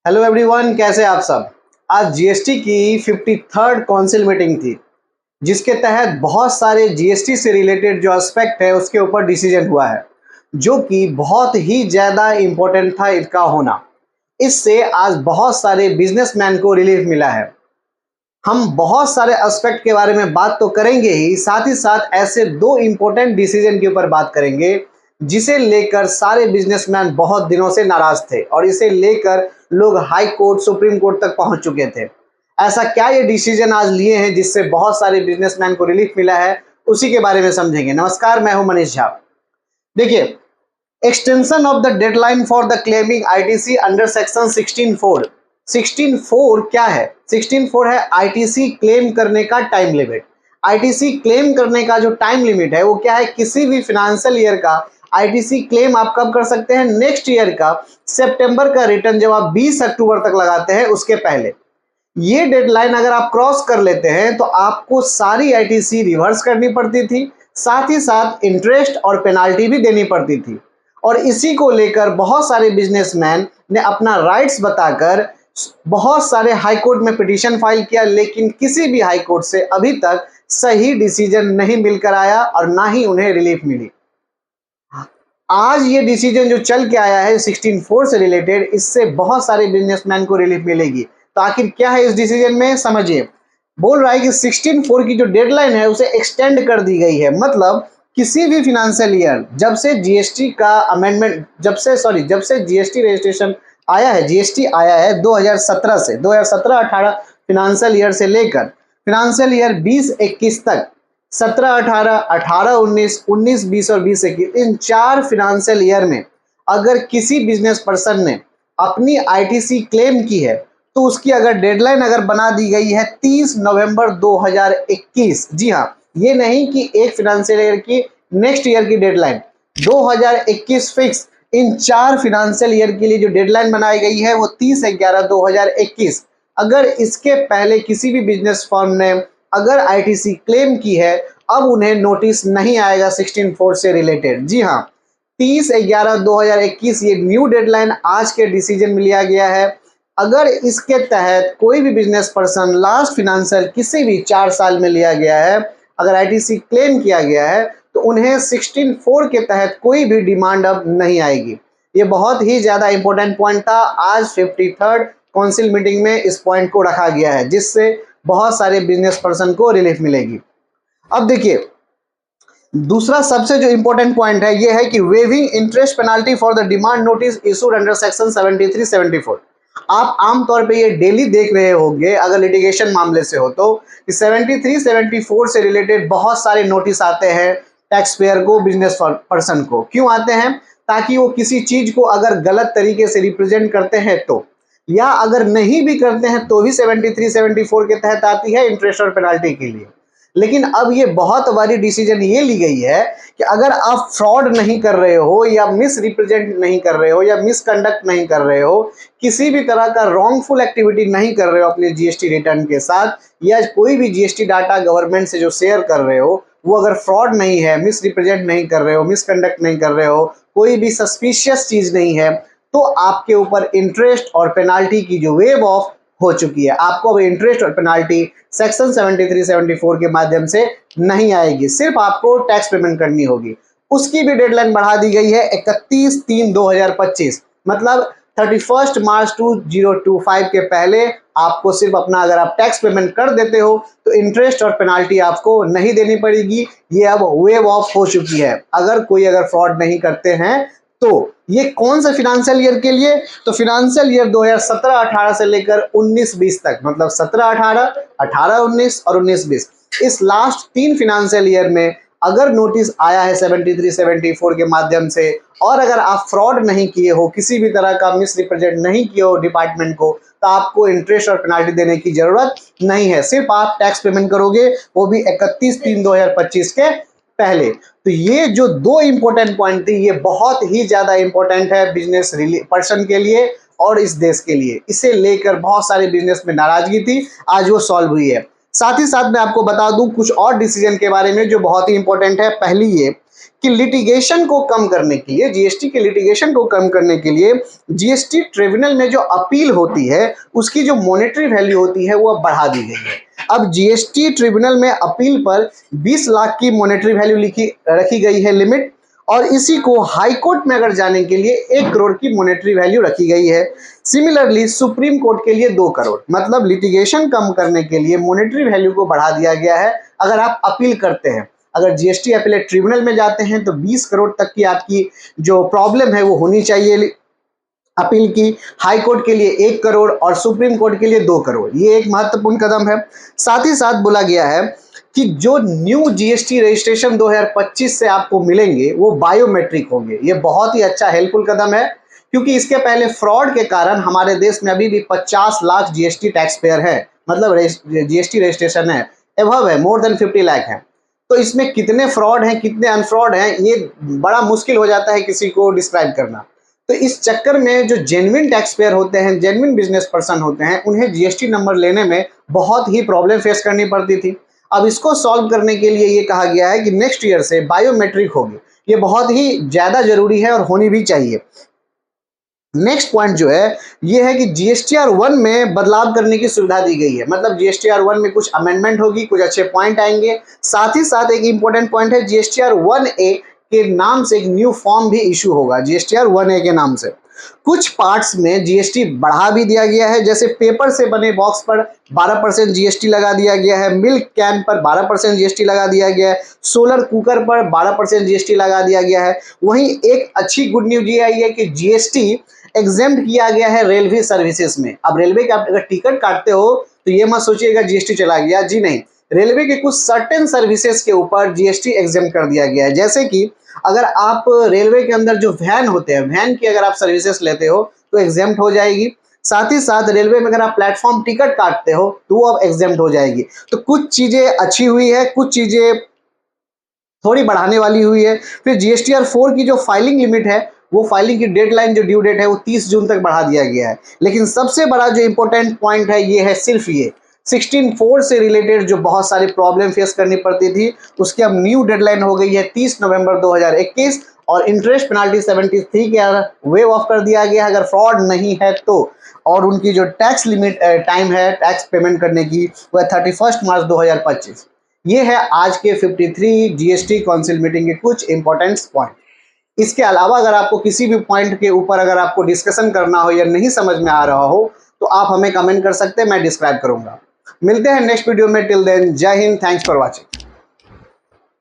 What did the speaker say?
Hello everyone, कैसे आप सब। आज जीएसटी की 53rd काउंसिल मीटिंग थी, जिसके तहत बहुत सारे जीएसटी से रिलेटेड जो एस्पेक्ट है उसके ऊपर डिसीजन हुआ है, जो कि बहुत ही ज़्यादा इम्पोर्टेंट था इसका होना। इससे आज बहुत सारे बिजनेसमैन को रिलीफ मिला है। हम बहुत सारे एस्पेक्ट के बारे में बात तो करेंगे ही, साथ ही साथ ऐसे दो इम्पोर्टेंट डिसीजन के ऊपर बात करेंगे जिसे लेकर सारे बिजनेसमैन बहुत दिनों से नाराज थे और इसे लेकर लोग हाई कोर्ट, सुप्रीम कोर्ट तक पहुंच चुके थे। ऐसा क्या ये डिसीजन आज लिए हैं जिससे बहुत सारे बिजनेसमैन को रिलीफ मिला है, उसी के बारे में समझेंगे। नमस्कार, मैं हूं मनीष झा। देखिए, extension of the deadline for the claiming ITC under section 16(4). 16(4) क्या है? 16(4) है आईटीसी क्लेम करने का टाइम लिमिट। आईटीसी क्लेम करने का जो टाइम लिमिट है वो क्या है? किसी भी फाइनेंशियल ईयर का आईटीसी क्लेम आप कब कर सकते हैं? नेक्स्ट ईयर का सितंबर का रिटर्न जब आप 20 अक्टूबर तक लगाते हैं उसके पहले। ये डेडलाइन अगर आप क्रॉस कर लेते हैं तो आपको सारी आईटीसी रिवर्स करनी पड़ती थी, साथ ही साथ इंटरेस्ट और पेनाल्टी भी देनी पड़ती थी। और इसी को लेकर बहुत सारे बिजनेसमैन ने अपना राइट्स बताकर बहुत सारे हाई कोर्ट में पिटीशन फाइल किया, लेकिन किसी भी हाई कोर्ट से अभी तक सही डिसीजन नहीं मिलकर आया और ना ही उन्हें रिलीफ मिली। आज ये डिसीजन जो चल के आया है 16(4) से रिलेटेड, इससे बहुत सारे बिजनेसमैन को रिलीफ मिलेगी। तो आखिर क्या है इस डिसीजन में, समझिए। बोल रहा है कि 16(4) की जो डेडलाइन है उसे एक्सटेंड कर दी गई है। मतलब किसी भी फाइनेंशियल ईयर जब से जीएसटी का अमेंडमेंट जब से जीएसटी रजिस्ट्रेशन आया है, जीएसटी आया है 2017 से, 2017-18 फाइनेंशियल ईयर से लेकर फाइनेंशियल ईयर 20-21 तक, 17-18, 18-19, 19-20 और 20-21, इन 4 फाइनेंशियल ईयर में अगर किसी बिजनेस पर्सन ने अपनी आईटीसी क्लेम की है तो उसकी अगर डेडलाइन अगर बना दी गई है 30 नवंबर 2021, जी हाँ, ये नहीं कि एक फाइनेंशियल ईयर की नेक्स्ट ईयर की डेडलाइन, 2021 फिक्स। इन 4 फाइनेंशियल ईयर के लिए जो डेडलाइन बनाई गई है वो 30/11/2021। अगर इसके पहले किसी भी बिजनेस फर्म ने अगर आईटीसी क्लेम की है, अब उन्हें नोटिस नहीं आएगा 16(4) से रिलेटेड। जी हाँ, 30/11/2021 ये न्यू डेडलाइन आज के डिसीजन में लिया गया है। अगर इसके तहत कोई भी बिजनेस पर्सन लास्ट फाइनेंशियल किसी भी 4 साल में लिया गया है, अगर आईटीसी क्लेम किया गया है तो उन्हें 16(4) के तहत कोई भी डिमांड अब नहीं आएगी। ये बहुत ही ज़्यादा इंपॉर्टेंट पॉइंट था। आज 53rd काउंसिल मीटिंग में इस पॉइंट को रखा गया है, जिससे बहुत सारे बिजनेस पर्सन को रिलीफ मिलेगी। अब देखिए, दूसरा सबसे जो इंपॉर्टेंट पॉइंट है ये है कि waiving interest penalty for the demand notice issued under section 73-74। आप आमतौर पे ये डेली देख रहे होंगे अगर लिटिगेशन मामले से हो तो 73-74 से रिलेटेड बहुत सारे नोटिस आते हैं टैक्स पेयर को, बिजनेस पर्सन को। क्यों आते हैं? ताकि वो किसी चीज को अगर गलत तरीके से रिप्रेजेंट करते हैं तो, या अगर नहीं भी करते हैं तो भी 73-74 के तहत आती है इंटरेस्ट और पेनाल्टी के लिए। लेकिन अब ये बहुत बड़ी डिसीजन ये ली गई है कि अगर आप फ्रॉड नहीं कर रहे हो या मिस रिप्रेजेंट नहीं कर रहे हो या मिसकंडक्ट नहीं कर रहे हो, किसी भी तरह का रॉन्गफुल एक्टिविटी नहीं कर रहे हो अपने जीएसटी रिटर्न के साथ, या कोई भी जीएसटी डाटा गवर्नमेंट से जो शेयर कर रहे हो वो अगर फ्रॉड नहीं है, मिस रिप्रेजेंट नहीं कर रहे हो, मिसकंडक्ट नहीं कर रहे हो, कोई भी सस्पिशियस चीज नहीं है, तो आपके ऊपर इंटरेस्ट और पेनाल्टी की जो वेव ऑफ हो चुकी है। आपको अब इंटरेस्ट और पेनाल्टी सेक्शन 73-74 के माध्यम से नहीं आएगी, सिर्फ आपको टैक्स पेमेंट करनी होगी। उसकी भी डेडलाइन बढ़ा दी गई है 31/3/2025, मतलब 31 मार्च 2025 के पहले आपको सिर्फ अपना अगर आप टैक्स पेमेंट कर देते हो तो इंटरेस्ट और पेनाल्टी आपको नहीं देनी पड़ेगी। ये अब वेव ऑफ हो चुकी है अगर कोई फ्रॉड नहीं करते हैं तो। ये कौन सा फाइनेंशियल ईयर के लिए? तो फाइनेंशियल ईयर 2017-18 से लेकर 19-20 तक, मतलब 17-18, 18-19 और 19-20, इस लास्ट 3 फाइनेंशियल ईयर में अगर नोटिस आया है 73-74 के माध्यम से और अगर आप फ्रॉड नहीं किए हो, किसी भी तरह का मिस रिप्रेजेंट नहीं किए हो डिपार्टमेंट को, तो आपको इंटरेस्ट और पेनाल्टी देने की जरूरत नहीं है। सिर्फ आप टैक्स पेमेंट करोगे, वो भी 31/3/2025 के पहले। तो ये जो दो इंपॉर्टेंट पॉइंट थी, ये बहुत ही ज्यादा इंपॉर्टेंट है बिजनेस पर्सन के लिए और इस देश के लिए। इसे लेकर बहुत सारे बिजनेस में नाराजगी थी, आज वो सॉल्व हुई है। साथ ही साथ मैं आपको बता दूं कुछ और डिसीजन के बारे में जो बहुत ही इंपॉर्टेंट है। पहली ये कि लिटिगेशन को कम करने के लिए, जीएसटी के लिटिगेशन को कम करने के लिए जीएसटी ट्रिब्यूनल में जो अपील होती है उसकी जो मॉनेटरी वैल्यू होती है वो अब बढ़ा दी गई है। अब जीएसटी ट्रिब्यूनल में अपील पर 20 लाख की मॉनेटरी वैल्यू रखी गई है लिमिट, और इसी को हाई कोर्ट में अगर जाने के लिए 1 करोड़ की मॉनेटरी वैल्यू रखी गई है। सिमिलरली सुप्रीम कोर्ट के लिए 2 करोड़, मतलब लिटिगेशन कम करने के लिए मॉनेटरी वैल्यू को बढ़ा दिया गया है। अगर आप अपील करते हैं, अगर जीएसटी अपीलेट ट्रिब्यूनल में जाते हैं तो 20 करोड़ तक की आपकी जो प्रॉब्लम है वो होनी चाहिए अपील की। हाई कोर्ट के लिए 1 करोड़ और सुप्रीम कोर्ट के लिए 2 करोड़। ये एक महत्वपूर्ण कदम है। साथ ही साथ बोला गया है कि जो न्यू जीएसटी रजिस्ट्रेशन 2025 से आपको मिलेंगे वो बायोमेट्रिक होंगे। ये बहुत ही अच्छा हेल्पफुल कदम है, क्योंकि इसके पहले फ्रॉड के कारण हमारे देश में अभी भी 50 लाख जीएसटी टैक्स पेयर है, मतलब जीएसटी रजिस्ट्रेशन है एबव है, मोर देन 50 लाख है। तो इसमें कितने फ्रॉड हैं कितने अनफ्रॉड हैं ये बड़ा मुश्किल हो जाता है किसी को डिस्क्राइब करना। तो इस चक्कर में जो जेन्युइन टैक्स पेयर होते हैं, जेन्युइन बिजनेस पर्सन होते हैं, उन्हें जीएसटी नंबर लेने में बहुत ही प्रॉब्लम फेस करनी पड़ती थी। अब इसको सॉल्व करने के लिए ये कहा गया है कि नेक्स्ट ईयर से बायोमेट्रिक होगी। ये बहुत ही ज़्यादा जरूरी है और होनी भी चाहिए। नेक्स्ट पॉइंट जो है ये है कि जीएसटीआर 1 में बदलाव करने की सुविधा दी गई है, मतलब जीएसटीआर 1 में कुछ अमेंडमेंट होगी, कुछ अच्छे पॉइंट आएंगे। साथ ही साथ एक इंपॉर्टेंट पॉइंट है, जीएसटीआर 1A के नाम से एक न्यू फॉर्म भी इशू होगा जीएसटीआर 1A के नाम से। कुछ पार्ट्स में जीएसटी बढ़ा भी दिया गया है, जैसे पेपर से बने बॉक्स पर 12% जीएसटी लगा दिया गया है, मिल्क कैन पर 12% जीएसटी लगा दिया गया है, सोलर कुकर पर 12% जीएसटी लगा दिया गया है। वहीं एक अच्छी गुड न्यूज ये आई है कि जीएसटी एग्जेम्प्ट किया गया है रेलवे सर्विसेज में। अब रेलवे का अगर टिकट काटते हो तो ये मत सोचिएगा जीएसटी चला गया, जी नहीं। रेलवे के कुछ सर्टेन सर्विसेज के ऊपर जीएसटी एग्जेम्प्ट कर दिया गया है, जैसे कि अगर आप रेलवे के अंदर जो वैन होते हैं, वैन की अगर आप सर्विसेज लेते हो तो एग्जेम्प्ट हो जाएगी। साथ ही साथ रेलवे में अगर आप प्लेटफॉर्म टिकट काटते हो तो वो अब एग्जेम्प्ट हो जाएगी। तो कुछ चीजें अच्छी हुई है, कुछ चीजें थोड़ी बढ़ाने वाली हुई है। फिर जीएसटीआर 4 की जो फाइलिंग लिमिट है, वो फाइलिंग की डेडलाइन जो ड्यू डेट है वो 30 जून तक बढ़ा दिया गया है। लेकिन सबसे बड़ा जो इंपॉर्टेंट पॉइंट है ये है सिर्फ ये 16(4) से रिलेटेड जो बहुत सारी प्रॉब्लम फेस करनी पड़ती थी, उसकी अब न्यू डेडलाइन हो गई है 30 नवंबर 2021, और इंटरेस्ट पेनाल्टी 73 के वेव ऑफ कर दिया गया अगर फ्रॉड नहीं है तो। और उनकी जो टैक्स लिमिट टाइम है टैक्स पेमेंट करने की वह 31 मार्च 2025। ये है आज के 53 जीएसटी काउंसिल मीटिंग के कुछ इंपॉर्टेंट पॉइंट। इसके अलावा अगर आपको किसी भी पॉइंट के ऊपर अगर आपको डिस्कशन करना हो या नहीं समझ में आ रहा हो तो आप हमें कमेंट कर सकते हैं, मैं डिस्क्राइब करूंगा। मिलते हैं नेक्स्ट वीडियो में। टिल देन जय हिंद, थैंक्स फॉर वॉचिंग।